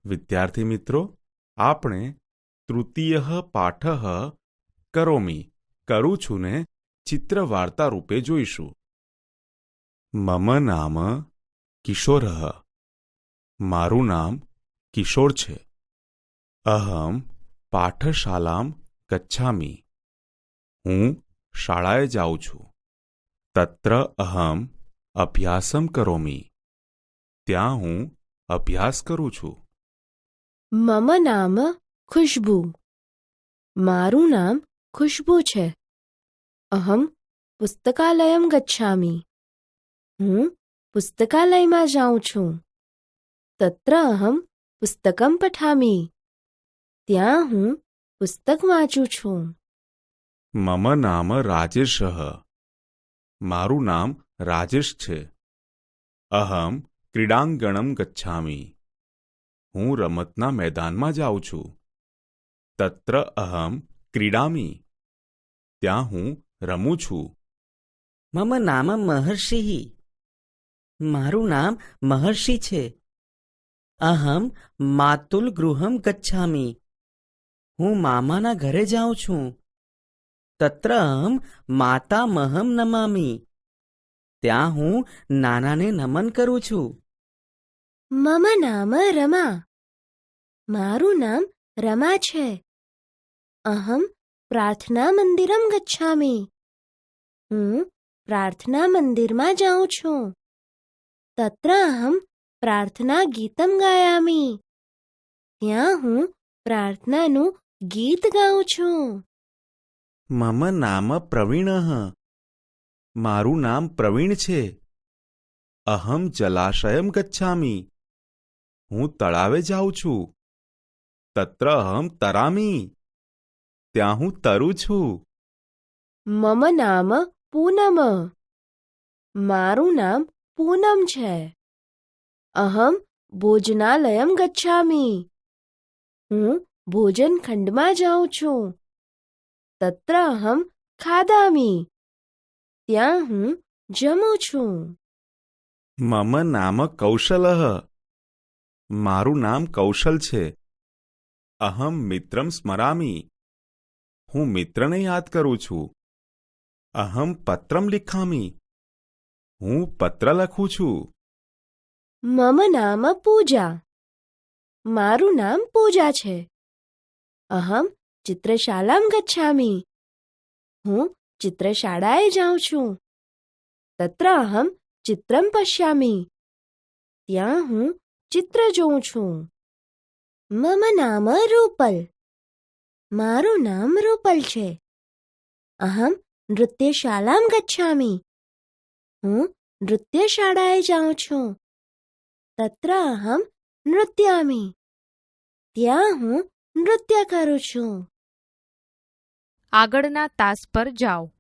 વિદ્યાર્થી મિત્રો, આપણે તૃતીયઃ પાઠઃ કરોમિ કરું છું ને ચિત્રવાર્તા રૂપે જોઈશું. મમ નામ કિશોરઃ. મારું નામ કિશોર છે. અહમ પાઠશાલામ ગચ્છામિ. હું શાળાએ જાઉં છું. તત્ર અહમ અભ્યાસમ કરોમિ. ત્યાં હું અભ્યાસ કરું છું. મમ નામ ખુશ્બુ. મારું નામ ખુશ્બુ છે. અહમ પુસ્તકાલયમ ગચ્છામિ. હું પુસ્તકાલયમાં જાઉં છું. તત્ર અહમ પુસ્તકમ પઠામિ. ત્યાં હું પુસ્તક વાંચું છું. મમ નામ રાજેશઃ. મારું નામ રાજેશ છે. અહમ ક્રીડાંગણમ ગચ્છામિ. હું રમતના મેદાનમાં જાઉં છું. તત્ર અહમ ક્રીડામિ. ત્યાં હું રમું છું. મમ નામ મહર્ષિ. મારું નામ મહર્ષિ છે. અહમ માતુલ ગૃહમ ગચ્છામિ. હું મામાના ઘરે જાઉં છું. તત્ર અહમ માતામહમ નમામિ. ત્યાં હું નાનાને નમન કરું છું. મમ નામ રમા. મારું નામ રમા છે. અહમ પ્રાર્થના મંદિરમ ગચ્છામિ. હું પ્રાર્થના મંદિરમાં જાઉં છું. તત્ર અહમ પ્રાર્થના ગીતમ ગાયામિ. ત્યાં હું પ્રાર્થનાનું ગીત ગાઉં છું. મમ નામ પ્રવીણઃ. મારું નામ પ્રવીણ છે. અહમ જલાશયમ ગચ્છામિ. હું તળાવે જાઉં છું. તત્ર અહમ તરામિ. ત્યાં હું તરું છું. મમ નામ પૂનમ. મારું નામ પૂનમ છે. અહમ ભોજનાલયમ ગચ્છામિ. હું ભોજન ખંડમાં જાઉં છું. તત્ર અહમ ખાદામિ. ત્યાં હું જમું છું. મમ નામ કૌશલઃ. મારું નામ કૌશલ છે. અહમ મિત્રમ સ્મરામિ. હું મિત્રને યાદ કરું છું. અહમ પત્રમ લિખામિ. હું પત્ર લખું છું. મમ નામ પૂજા. મારું નામ પૂજા છે. અહમ ચિત્રશાલામ ગચ્છામિ. હું ચિત્રશાળાએ જાઉં છું. તત્ર અહમ ચિત્રમ પશ્યામિ. ત્યાં હું ચિત્ર જોઉં છું. મમ નામ રૂપલ. મારું નામ રૂપલ છે. અહમ નૃત્યશાલામ ગચ્છામિ. હું નૃત્યશાળાએ જાઉં છું. તત્ર અહમ નૃત્યામિ. ત્યાં હું નૃત્ય કરું છું. આગળના તાસ પર જાઓ.